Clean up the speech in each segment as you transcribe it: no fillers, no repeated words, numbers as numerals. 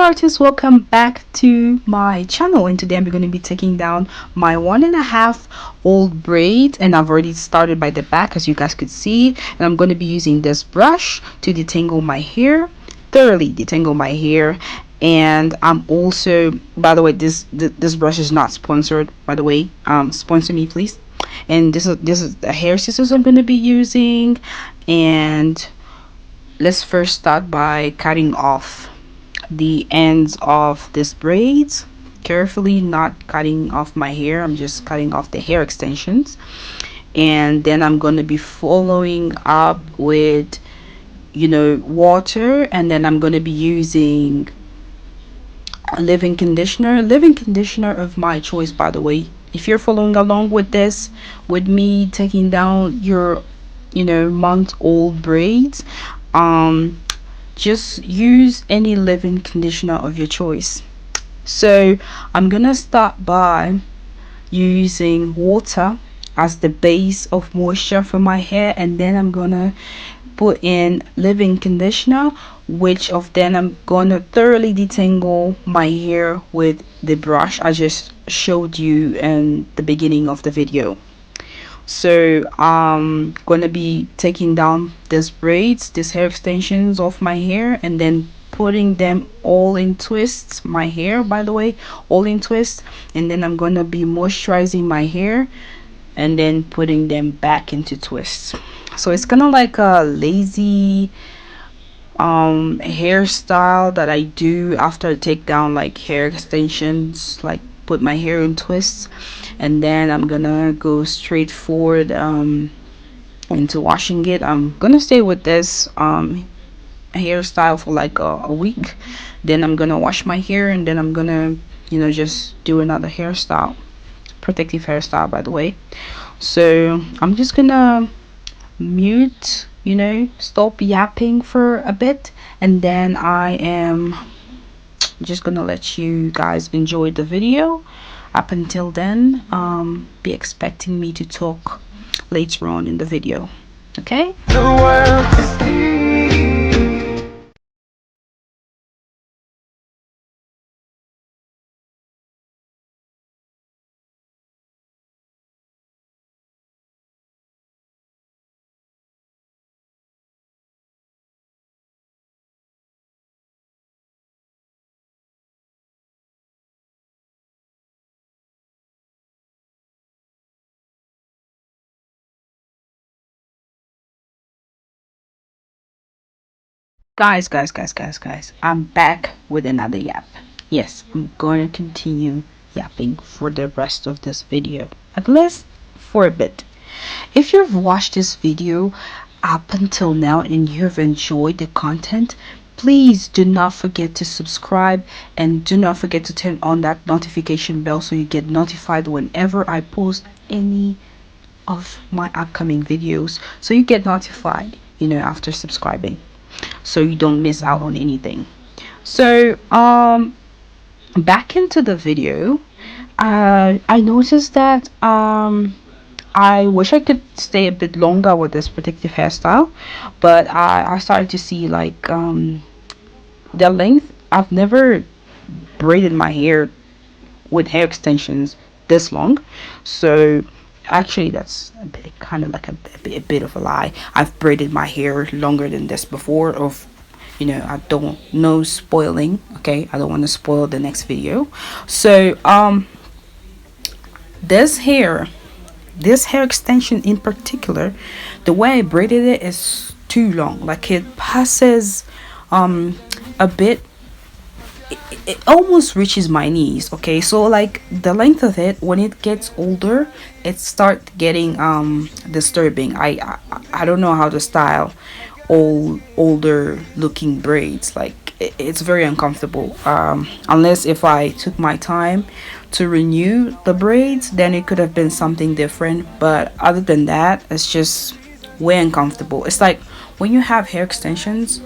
artists, welcome back to my channel, and today I'm going to be taking down my 1.5 old braid, and I've already started by the back as you guys could see, and I'm going to be using this brush to detangle my hair, thoroughly detangle my hair. And I'm also, by the way, this brush is not sponsored, by the way. Sponsor me please. And this is the hair scissors I'm going to be using, and let's first start by cutting off the ends of this braids carefully, not cutting off my hair. I'm just cutting off the hair extensions, and then I'm going to be following up with water, and then I'm going to be using a leave-in conditioner of my choice, by the way. If you're following along with this, with me taking down your month-old braids, just use any leave-in conditioner of your choice. So I'm gonna start by using water as the base of moisture for my hair, and then I'm gonna put in leave-in conditioner, which of then I'm gonna thoroughly detangle my hair with the brush I just showed you in the beginning of the video. So I'm gonna be taking down these braids, these hair extensions of my hair, and then putting them all in twists, my hair, by the way, all in twists. And then I'm gonna be moisturizing my hair and then putting them back into twists. So it's kind of like a lazy hairstyle that I do after I take down like hair extensions, like put my hair in twists, and then I'm gonna go straight forward into washing it. I'm gonna stay with this hairstyle for like a week, then I'm gonna wash my hair, and then I'm gonna just do another hairstyle, protective hairstyle, by the way. So I'm just gonna mute, stop yapping for a bit, and then I am just gonna let you guys enjoy the video. Up until then, be expecting me to talk later on in the video. Okay. Guys, I'm back with another yap. Yes, I'm going to continue yapping for the rest of this video, at least for a bit. If you've watched this video up until now and you've enjoyed the content, please do not forget to subscribe, and do not forget to turn on that notification bell so you get notified whenever I post any of my upcoming videos, so you get notified after subscribing, so you don't miss out on anything. So back into the video. I noticed that I wish I could stay a bit longer with this protective hairstyle, but I started to see like the length. I've never braided my hair with hair extensions this long, so actually that's a bit, kind of like a bit of a lie. I've braided my hair longer than this before. I don't know, spoiling, okay, I don't want to spoil the next video. So this hair extension in particular, the way I braided it is too long. Like it passes a bit, it almost reaches my knees. Okay, so like the length of it, when it gets older, it starts getting disturbing. I don't know how to style older looking braids. Like it's very uncomfortable, unless if I took my time to renew the braids, then it could have been something different. But other than that, it's just way uncomfortable. It's like when you have hair extensions,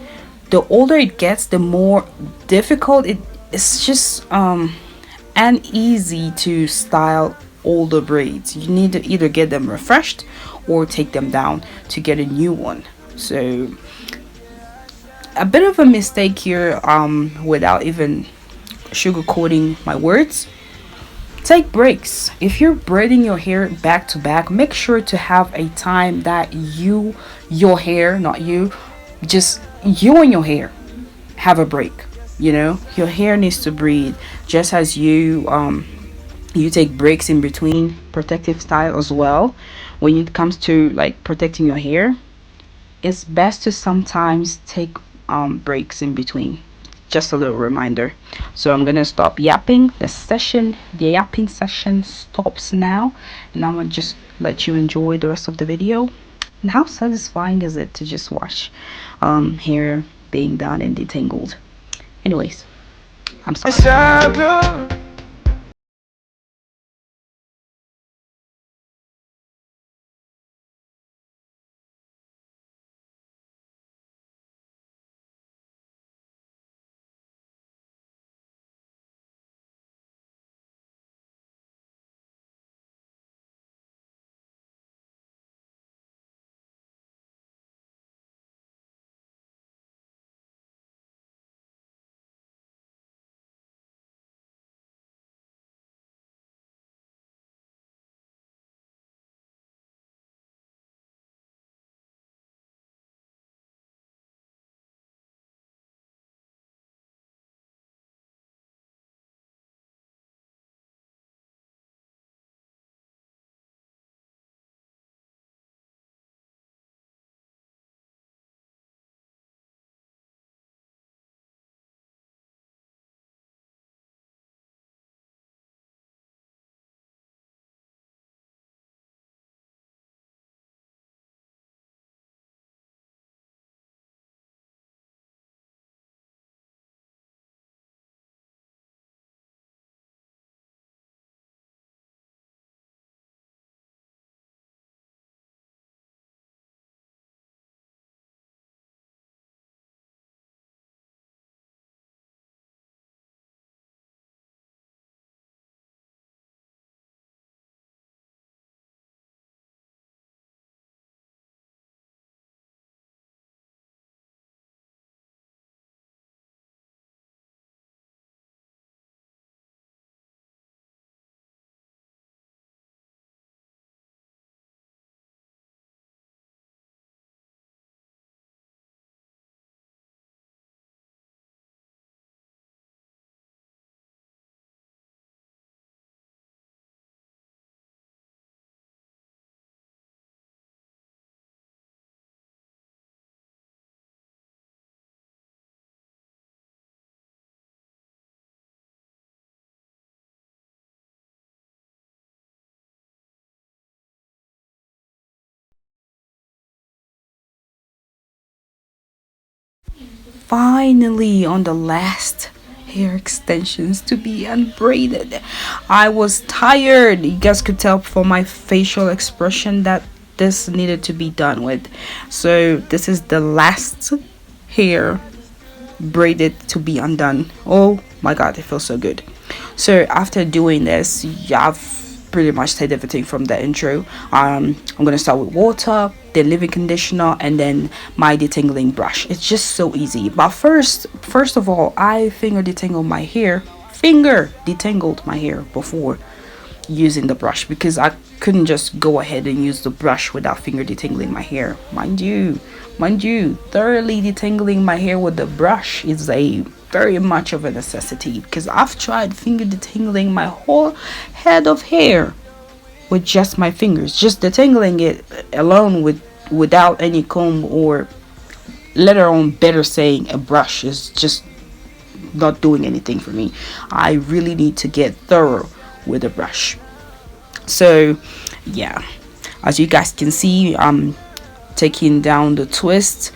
the older it gets, the more difficult it's just uneasy to style older braids. You need to either get them refreshed or take them down to get a new one. So a bit of a mistake here, without even sugarcoating my words. Take breaks. If you're braiding your hair back to back, make sure to have a time that your hair, not you, just you and your hair have a break. You know, your hair needs to breathe, just as you take breaks in between protective style as well. When it comes to like protecting your hair, it's best to sometimes take breaks in between. Just a little reminder. So I'm gonna stop yapping. The yapping session stops now, and I'm gonna just let you enjoy the rest of the video. And how satisfying is it to just watch hair being done and detangled? Anyways, I'm sorry. Finally on the last hair extensions to be unbraided. I was tired. You guys could tell from my facial expression that this needed to be done with. So this is the last hair braided to be undone. Oh my god, it feels so good. So after doing this, yeah, I've pretty much said everything from the intro. I'm gonna start with water, then leave-in conditioner, and then my detangling brush. It's just so easy. But first of all, I finger detangled my hair before using the brush, because I couldn't just go ahead and use the brush without finger detangling my hair. Mind you, thoroughly detangling my hair with the brush is a very much of a necessity, because I've tried finger detangling my whole head of hair with just my fingers, just detangling it alone without any comb, or let alone better saying a brush, is just not doing anything for me. I really need to get thorough with a brush. So yeah, as you guys can see, I'm taking down the twist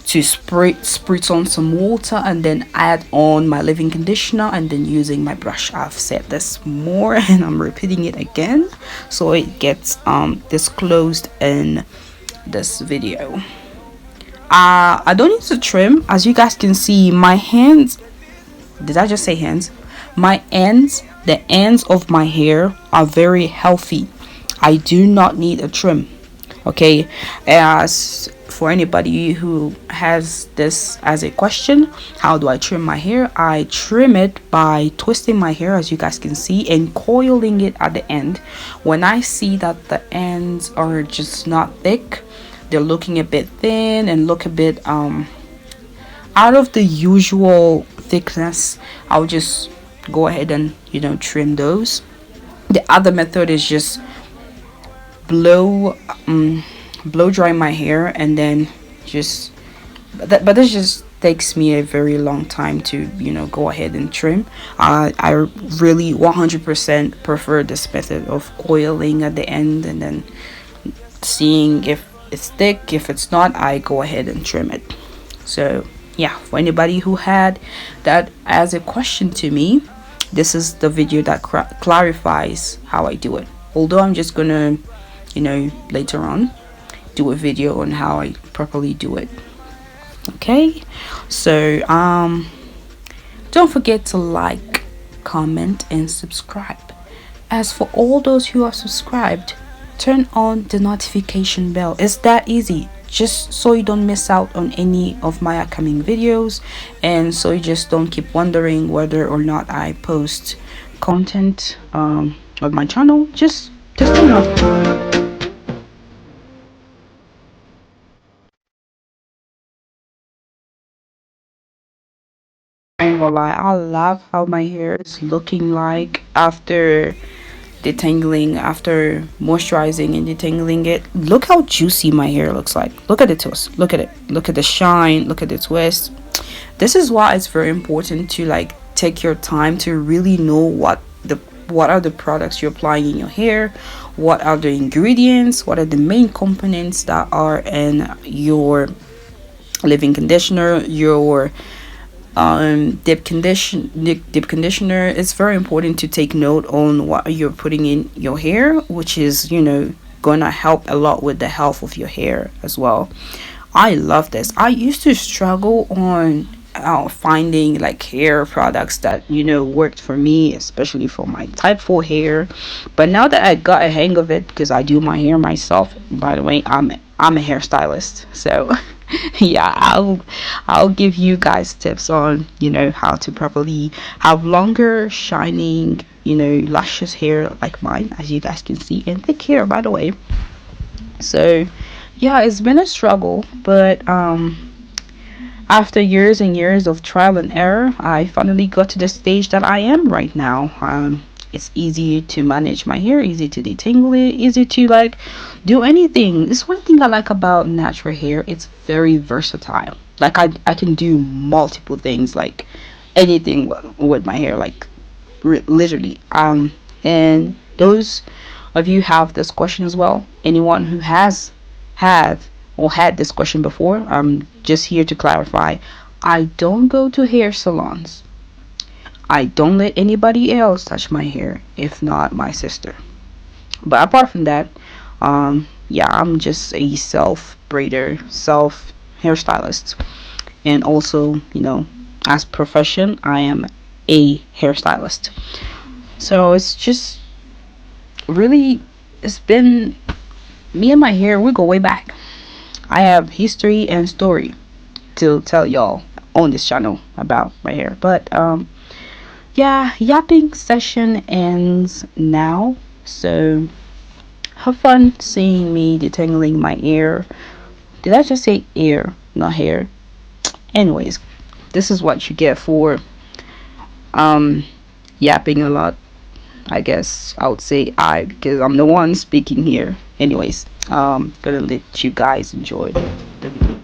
to spritz on some water and then add on my leave-in conditioner, and then using my brush. I've said this more and I'm repeating it again so it gets disclosed in this video. I don't need to trim. As you guys can see, my hands, did I just say hands? My ends, the ends of my hair are very healthy. I do not need a trim. Okay, as for anybody who has this as a question, how do I trim my hair? I trim it by twisting my hair, as you guys can see, and coiling it at the end. When I see that the ends are just not thick, they're looking a bit thin and look a bit out of the usual thickness, I'll just go ahead and trim those. The other method is just blow blow dry my hair, and then just but this just takes me a very long time to go ahead and trim. I really 100% prefer this method of coiling at the end and then seeing if it's thick. If it's not, I go ahead and trim it. So yeah, for anybody who had that as a question to me, this is the video that clarifies how I do it. Although I'm just gonna later on do a video on how I properly do it. Okay, so don't forget to like, comment, and subscribe. As for all those who are subscribed, turn on the notification bell. It's that easy, just so you don't miss out on any of my upcoming videos, and so you just don't keep wondering whether or not I post content on my channel. Just turn on. I ain't gonna lie, I love how my hair is looking like after detangling, after moisturizing and detangling it. Look how juicy my hair looks like. Look at the twist. Look at it. Look at the shine. Look at the twist. This is why it's very important to like take your time to really know what are the products you're applying in your hair, what are the ingredients, what are the main components that are in your leave-in conditioner, your deep conditioner. It's very important to take note on what you're putting in your hair, which is gonna help a lot with the health of your hair as well. I love this. I used to struggle on finding like hair products that worked for me, especially for my type 4 hair. But now that I got a hang of it, because I do my hair myself, by the way, I'm a hairstylist, so yeah, I'll give you guys tips on how to properly have longer shining luscious hair like mine, as you guys can see, and thick hair, by the way. So yeah, it's been a struggle, but after years and years of trial and error, I finally got to the stage that I am right now. It's easy to manage my hair, easy to detangle it, easy to like do anything. This one thing I like about natural hair, it's very versatile. Like I can do multiple things, like anything with my hair, like literally. And those of you have this question as well. Anyone who has had or had this question before, I'm just here to clarify. I don't go to hair salons. I don't let anybody else touch my hair, if not my sister. But apart from that, yeah, I'm just a self braider, self hairstylist, and also, as profession, I am a hairstylist. So it's just really, it's been me and my hair. We go way back. I have history and story to tell y'all on this channel about my hair. But yeah, yapping session ends now. So have fun seeing me detangling my ear. Did I just say ear, not hair? Anyways, this is what you get for um yapping a lot. I guess I would say I, because I'm the one speaking here. Anyways, gonna let you guys enjoy the video.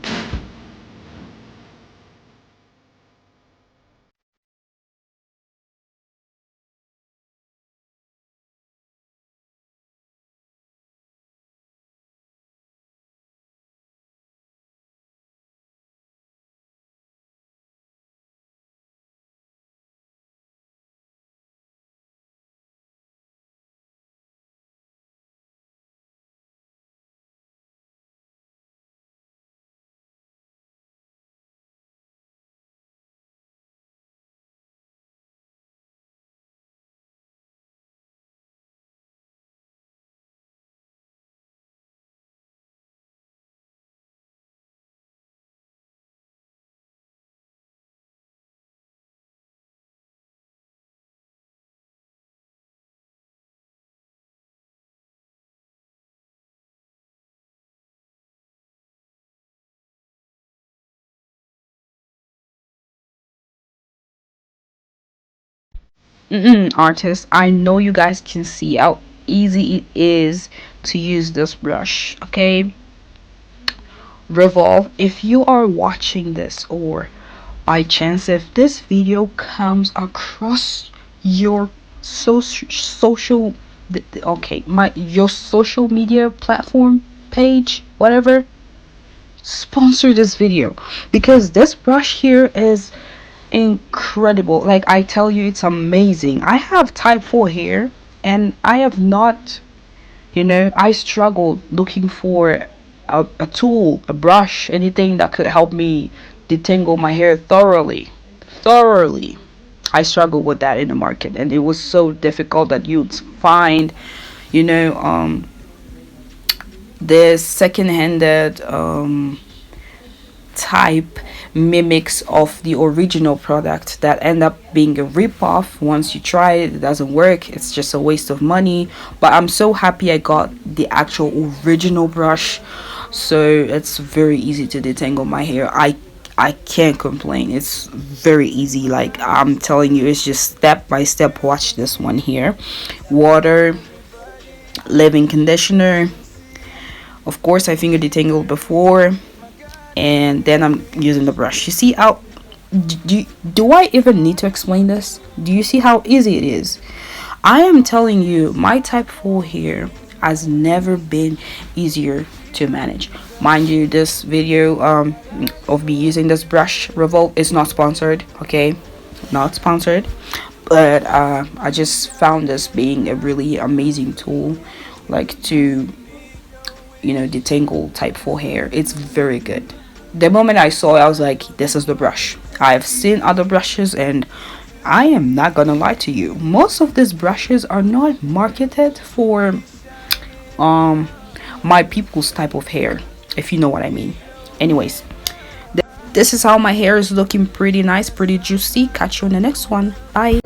Artists, I know you guys can see how easy it is to use this brush. Okay, Revolve, if you are watching this, or by chance if this video comes across your social okay, my your social media platform page, whatever, sponsor this video, because this brush here is incredible. Like, I tell you, it's amazing. I have type 4 hair, and I have not, I struggled looking for a tool, a brush, anything that could help me detangle my hair thoroughly. I struggled with that in the market, and it was so difficult that you'd find, you know um this second-handed type mimics of the original product that end up being a rip-off. Once you try it, it doesn't work, it's just a waste of money. But I'm so happy I got the actual original brush, so it's very easy to detangle my hair. I can't complain, it's very easy. Like, I'm telling you, it's just step by step. Watch this one here: water, leave-in conditioner, of course I finger detangled before, and then I'm using the brush. You see how, do I even need to explain this? Do you see how easy it is? I am telling you, my type 4 hair has never been easier to manage. Mind you, this video of me using this brush, Revolve, is not sponsored, okay? Not sponsored, but I just found this being a really amazing tool, like, to detangle type 4 hair. It's very good. The moment I saw it, I was like, this is the brush. I've seen other brushes, and I am not gonna lie to you, most of these brushes are not marketed for my people's type of hair, if you know what I mean. Anyways, this is how my hair is looking. Pretty nice, pretty juicy. Catch you on the next one. Bye.